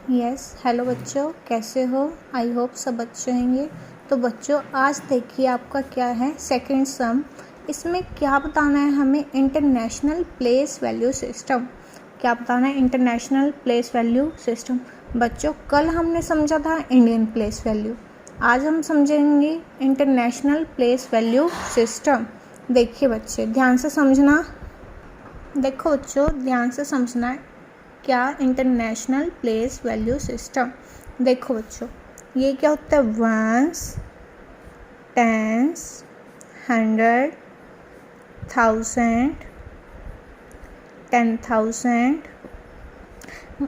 Hello बच्चों, कैसे हो? आई होप सब अच्छे होंगे। तो बच्चों, आज देखिए आपका क्या है, सेकंड सम। इसमें क्या बताना है हमें? International place value system. क्या बताना है? International place value system. बच्चों, कल हमने समझा था इंडियन प्लेस वैल्यू, आज हम समझेंगे इंटरनेशनल प्लेस वैल्यू सिस्टम। देखिए बच्चे, ध्यान से समझना। देखो बच्चों, ध्यान से समझना है क्या इंटरनेशनल प्लेस वैल्यू सिस्टम। देखो बच्चों, ये क्या होता है? Ones, tens, 100, 1000, 10,000।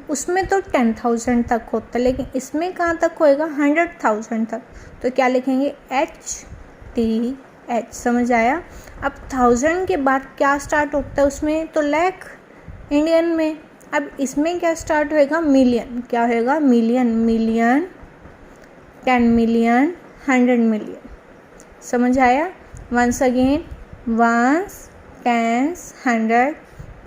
उसमें तो 10,000 तक होता है, लेकिन इसमें कहाँ तक होएगा? 100,000 तक। तो क्या लिखेंगे? HTH। समझ आया? अब 1000 के बाद क्या स्टार्ट होता है उसमें? तो लाख इंडियन में। अब इसमें क्या स्टार्ट होएगा? मिलियन। क्या होएगा? मिलियन। Million, 10 million, 100 million. समझ आया? Once again, ones, tens, 100,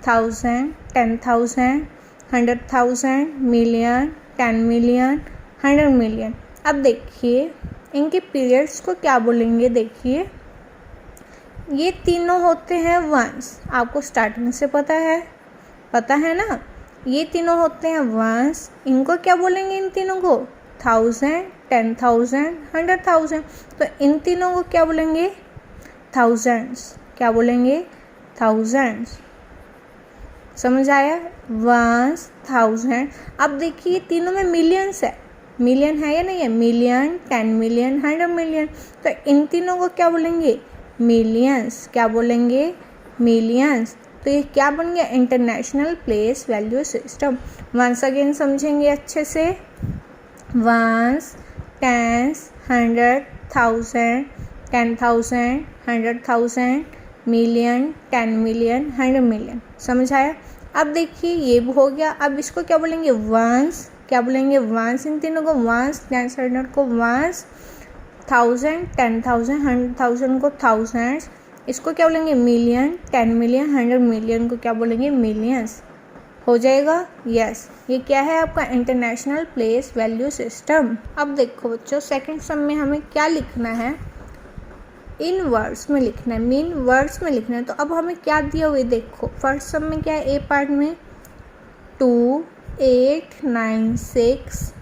1000, 10,000, 100,000, million, 10 million, 100 million. अब देखिए इनके पीरियड्स को क्या बोलेंगे। देखिए, ये तीनों होते हैं वंस। आपको स्टार्टिंग से पता है ना? ये तीनों होते हैं वंस। इनको क्या बोलेंगे? इन तीनों को 1000, 10,000, 100,000। तो इन तीनों को क्या बोलेंगे? थाउजेंड्स। क्या बोलेंगे? थाउजेंड्स। समझ आया? वंस, 1000। अब देखिए तीनों में मिलियंस है। मिलियन है या नहीं है? Million, 10 million, 100 million. तो इन तीनों को क्या बोलेंगे? मिलियंस। क्या बोलेंगे? मिलियंस। तो ये क्या बन गया? International place value system. Once again समझेंगे अच्छे से। Ones, tens, 100, 1000, 10,000, 100,000, million, 10 million, 100 million. समझ आया? अब देखिए ये हो गया। अब इसको क्या बोलेंगे? वंस। क्या बोलेंगे? वंस। इन तीनों को वंस, 10, 100 को वंस, 1000, 10,000, 100,000 को थाउजेंड्स। इसको क्या बोलेंगे? मिलियन, 10 मिलियन, 100 मिलियन को क्या बोलेंगे? मिलियंस। हो जाएगा? यस। ये क्या है आपका? International place value system. अब देखो बच्चों, सेकंड सम में हमें क्या लिखना है? इन वर्ड्स में लिखना है, मीन वर्ड्स में लिखना है। तो अब हमें क्या दिया हुआ है? देखो फर्स्ट सम में क्या है? ए पार्ट में 2, 8, 9, 6,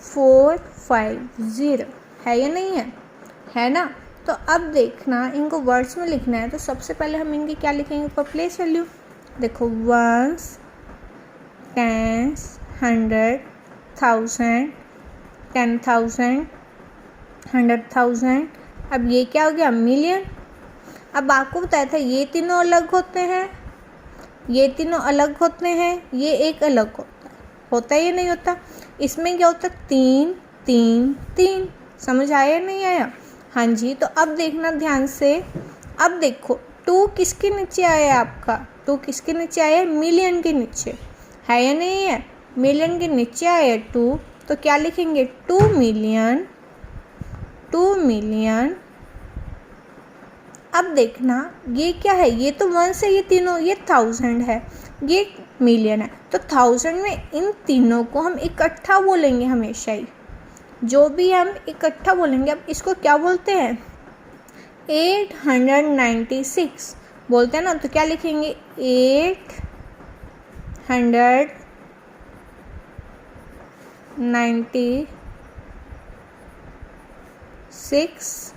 4, 5, 0 है या नहीं है? है ना? तो अब देखना, इनको वर्ड्स में लिखना है। तो सबसे पहले हम इनकी क्या लिखेंगे? ऊपर प्लेस वैल्यू। देखो वंस, टेंस, 100, 1000, 10,000, 100,000। अब ये क्या हो गया? मिलियन। अब आपको बताया था ये तीनों अलग होते हैं, ये तीनों अलग होते हैं, ये एक अलग होता है या नहीं होता? इसमें क्या होता है? 3, 3, 3। समझ आया या नहीं आया? हाँ जी। तो अब देखना ध्यान से। अब देखो 2 किसके नीचे आया? आपका 2 किसके नीचे आया? मिलियन के नीचे। है या नहीं है? मिलियन के नीचे आया 2। तो क्या लिखेंगे? 2 मिलियन, 2 मिलियन। अब देखना ये क्या है? ये तो वंस है, ये तीनों, ये 1000 है, ये मिलियन है। तो 1000 में इन तीनों को हम इकट्ठा बोलेंगे हमेशा ही। जो भी हम इकट्ठा बोलेंगे। अब इसको क्या बोलते हैं? 896 बोलते हैं ना। तो क्या लिखेंगे? 896।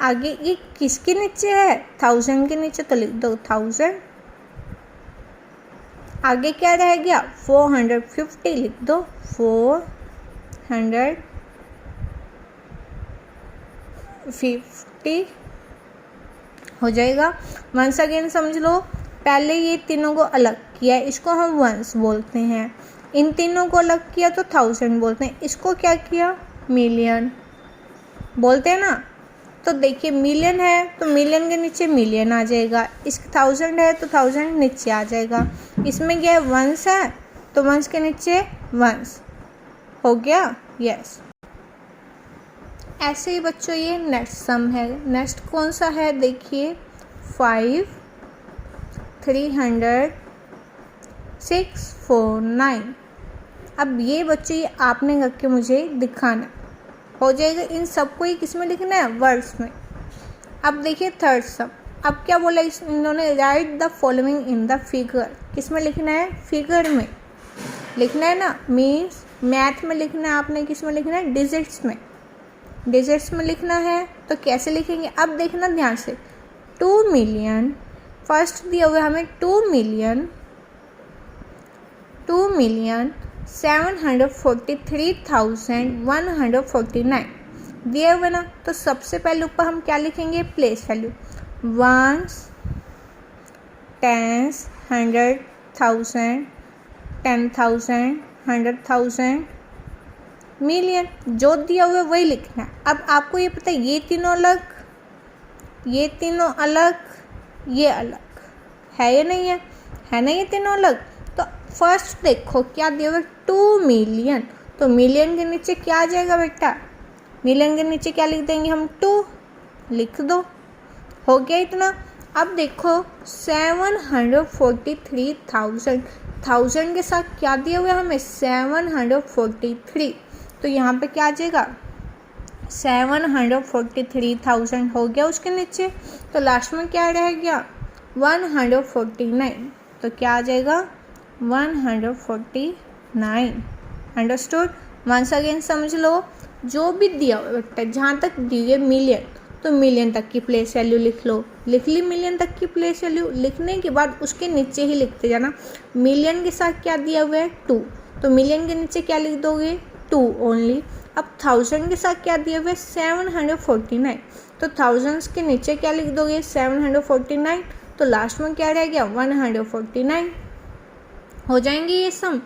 आगे ये किसके नीचे है? 1000 के नीचे। तो लिख दो 1000। आगे क्या रह गया? 450 लिख दो 450 हो जाएगा। वंस अगेन समझ लो। पहले ये तीनों को अलग किया, इसको हम वंस बोलते हैं। इन तीनों को अलग किया तो 1000 बोलते हैं। इसको क्या किया? मिलियन बोलते हैं ना। तो देखिए मिलियन है तो मिलियन के नीचे मिलियन आ जाएगा। इस 1000 है तो 1000 नीचे आ जाएगा। इसमें क्या है? वंस है तो वंस के नीचे वंस। हो गया? यस। ऐसे ही बच्चों ये नेक्स्ट सम है। नेक्स्ट कौन सा है? देखिए 5, 300, 649। अब ये बच्चे ये आपने करके मुझे दिखाना हो जाएगा। इन सबको ही किस में लिखना है, वर्ड्स में। अब देखिए थर्ड सम, अब क्या बोला इन्होंने, right the following in the figure, किस में लिखना है, फिगर में लिखना है ना, मीन्स मैथ में लिखना है आपने, किस में लिखना है, डिजिट्स में, डिजिट्स में लिखना है। तो कैसे लिखेंगे, अब देखना ध्यान से, 2 मिलियन, फर्स्ट दिया हुआ हमें 2,743,149 दिया हुआ ना। तो सबसे पहले ऊपर हम क्या लिखेंगे, place value, ones, tens, 100,000, 10,000, 100,000, million, जो दिया हुआ है वही लिखना है। अब आपको ये पता है ये तीनों अलग, ये तीनों अलग, ये अलग है या नहीं है, है ना, ये तीनों अलग। तो फर्स्ट देखो क्या दिया हुआ है, 2 मिलियन, तो मिलियन के नीचे क्या आ जाएगा बेटा, मिलियन के नीचे क्या लिख देंगे हम, 2 लिख दो, हो गया इतना। अब देखो 743,000, 1000 के साथ क्या दिया हुआ है हमें, 743, तो यहाँ पे क्या आ जाएगा, 743,000 हो गया उसके नीचे। तो लास्ट में क्या रह गया, 149, तो क्या आ जाएगा, 149। अंडरस्टूड। वंस अगेन समझ लो, जो भी दिया हुआ बेटा, जहाँ तक दिए मिलियन, तो मिलियन तक की प्लेस वैल्यू लिख लो, लिख ली मिलियन तक की प्लेस वैल्यू, लिखने के बाद उसके नीचे ही लिखते जाना। मिलियन के साथ क्या दिया हुआ है, 2, तो मिलियन के नीचे क्या लिख दोगे, 2 ओनली। अब 1000 के साथ क्या दिया हुआ है, 749, तो थाउजेंड्स के नीचे क्या लिख दोगे, 749, तो लास्ट में क्या रह गया, 149। हो जाएंगे ये सम,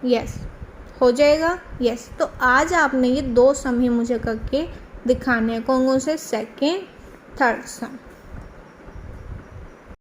यस हो जाएगा, यस। तो आज आपने ये 2 सम ही मुझे करके दिखाने हैं, कौन कौन से, सेकेंड थर्ड सम।